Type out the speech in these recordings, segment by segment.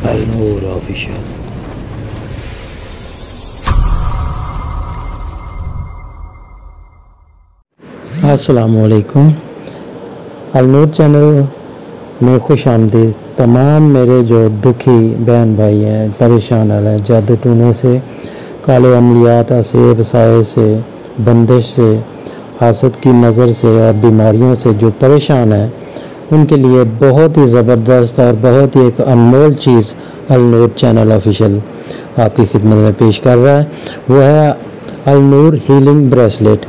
Al Noor official. अस्सलामुअलैकुम। Al Noor channel में खुश आमदीद। तमाम मेरे जो दुखी बहन भाई हैं, परेशान हैं जादू टूने से, काले अमलियात, असेब साए से, बंदिश से, हासद की नज़र से और बीमारियों से जो परेशान हैं, उनके लिए बहुत ही ज़बरदस्त और बहुत ही एक अनमोल चीज़ अलनूर चैनल ऑफिशियल आपकी खिदमत में पेश कर रहा है। वो है अलनूर हीलिंग ब्रेसलेट।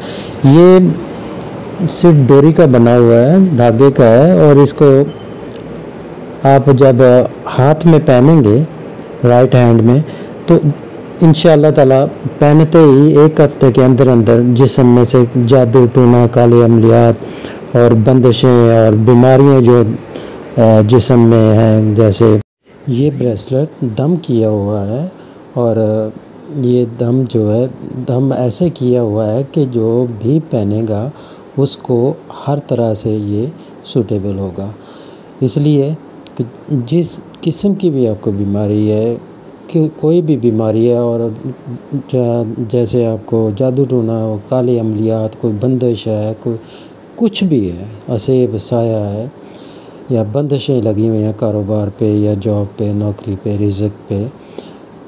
ये सिर्फ डोरी का बना हुआ है, धागे का है, और इसको आप जब हाथ में पहनेंगे राइट हैंड में तो इंशाअल्लाह ताला पहनते ही एक हफ्ते के अंदर अंदर जिस्म में से जादू टूना, काले अमलियात और बंदिशें और बीमारियां जो जिस्म में हैं, जैसे ये ब्रेसलेट दम किया हुआ है और ये दम जो है दम ऐसे किया हुआ है कि जो भी पहनेगा उसको हर तरह से ये सूटेबल होगा। इसलिए कि जिस किस्म की भी आपको बीमारी है, कि कोई भी बीमारी है, और जैसे आपको जादू टूना हो, काले अमलियात, कोई बंदिश है, कोई कुछ भी है, असेब साया है या बंदिशें लगी हुई हैं कारोबार पे या जॉब पे, नौकरी पे, रिज़्क पे,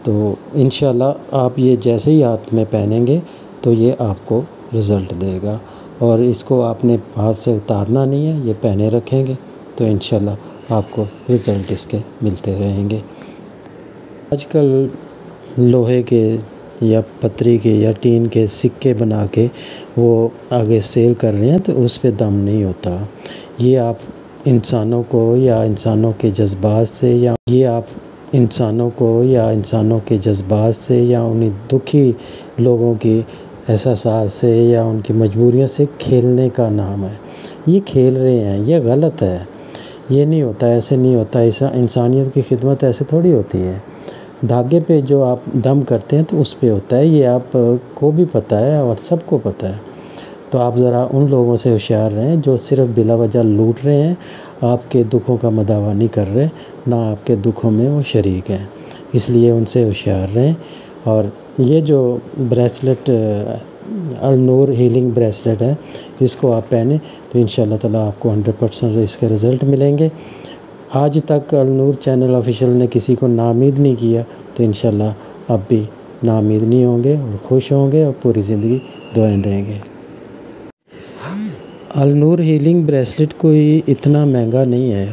तो इंशाल्लाह आप ये जैसे ही हाथ में पहनेंगे तो ये आपको रिज़ल्ट देगा। और इसको आपने हाथ से उतारना नहीं है, ये पहने रखेंगे तो इंशाल्लाह आपको रिज़ल्ट इसके मिलते रहेंगे। आजकल लोहे के या पत्थरी के या टीन के सिक्के बना के वो आगे सेल कर रहे हैं, तो उस पे दम नहीं होता। ये आप इंसानों को या इंसानों के जज्बात से या उन्हीं दुखी लोगों की एहसास से या उनकी मजबूरियों से खेलने का नाम है। ये खेल रहे हैं, ये गलत है, ये नहीं होता, ऐसे नहीं होता। इंसानियत की खिदमत ऐसे थोड़ी होती है। धागे पे जो आप दम करते हैं तो उस पे होता है, ये आप को भी पता है और सबको पता है। तो आप ज़रा उन लोगों से होशियार रहें जो सिर्फ बिला वजह लूट रहे हैं, आपके दुखों का मदावा नहीं कर रहे, ना आपके दुखों में वो शरीक हैं। इसलिए उनसे होशियार रहें। और ये जो ब्रेसलेट अलनूर हीलिंग ब्रेसलेट है, इसको आप पहने तो इंशाअल्लाह ताला आपको 100% इसके रिज़ल्ट मिलेंगे। आज तक अलनूर चैनल ऑफिशियल ने किसी को नाउम्मीद नहीं किया, तो इंशाअल्लाह अब भी नाउम्मीद नहीं होंगे और खुश होंगे और पूरी ज़िंदगी दुआएं देंगे। अलनूर हीलिंग ब्रेसलेट कोई इतना महंगा नहीं है।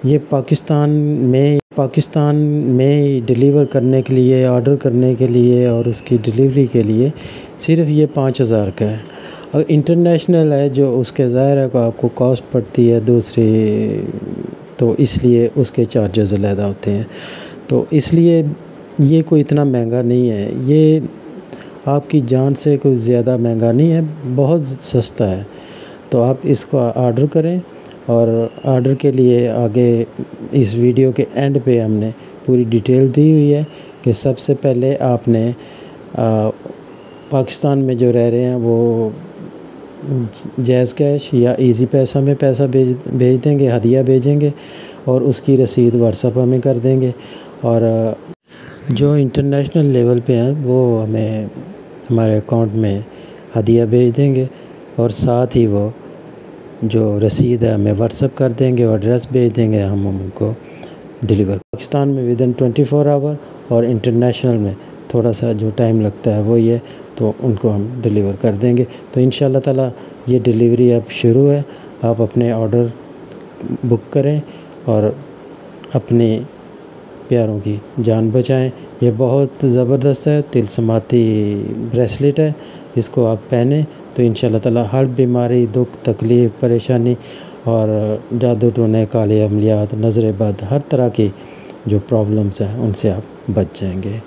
ये पाकिस्तान में डिलीवर करने के लिए, ऑर्डर करने के लिए और उसकी डिलीवरी के लिए सिर्फ ये 5000 का है। और इंटरनेशनल है जो उसके ज़ाहिर है को आपको कॉस्ट पड़ती है दूसरी, तो इसलिए उसके चार्जेस अलग होते हैं। तो इसलिए ये कोई इतना महंगा नहीं है। ये आपकी जान से कोई ज़्यादा महंगा नहीं है, बहुत सस्ता है। तो आप इसको ऑर्डर करें। और ऑर्डर के लिए आगे इस वीडियो के एंड पे हमने पूरी डिटेल दी हुई है कि सबसे पहले आपने पाकिस्तान में जो रह रहे हैं वो जैज़ कैश या इजी पैसा में पैसा भेज देंगे, हदिया भेजेंगे और उसकी रसीद व्हाट्सएप हमें कर देंगे। और जो इंटरनेशनल लेवल पे हैं वो हमें हमारे अकाउंट में हदिया भेज देंगे और साथ ही वो जो रसीद है हमें व्हाट्सएप कर देंगे और एड्रेस भेज देंगे, हम उनको डिलीवर। पाकिस्तान में विदिन 24 आवर और इंटरनेशनल में थोड़ा सा जो टाइम लगता है वो ये, तो उनको हम डिलीवर कर देंगे। तो इंशाअल्लाह ताला ये डिलीवरी अब शुरू है। आप अपने ऑर्डर बुक करें और अपने प्यारों की जान बचाएं। ये बहुत ज़बरदस्त है, तिलस्माती ब्रेसलेट है। इसको आप पहने तो इंशाअल्लाह ताला हर बीमारी, दुख, तकलीफ़, परेशानी और जादू टोने, काले अमलियात, नज़र बद, हर तरह की जो प्रॉब्लम्स हैं उनसे आप बच जाएंगे।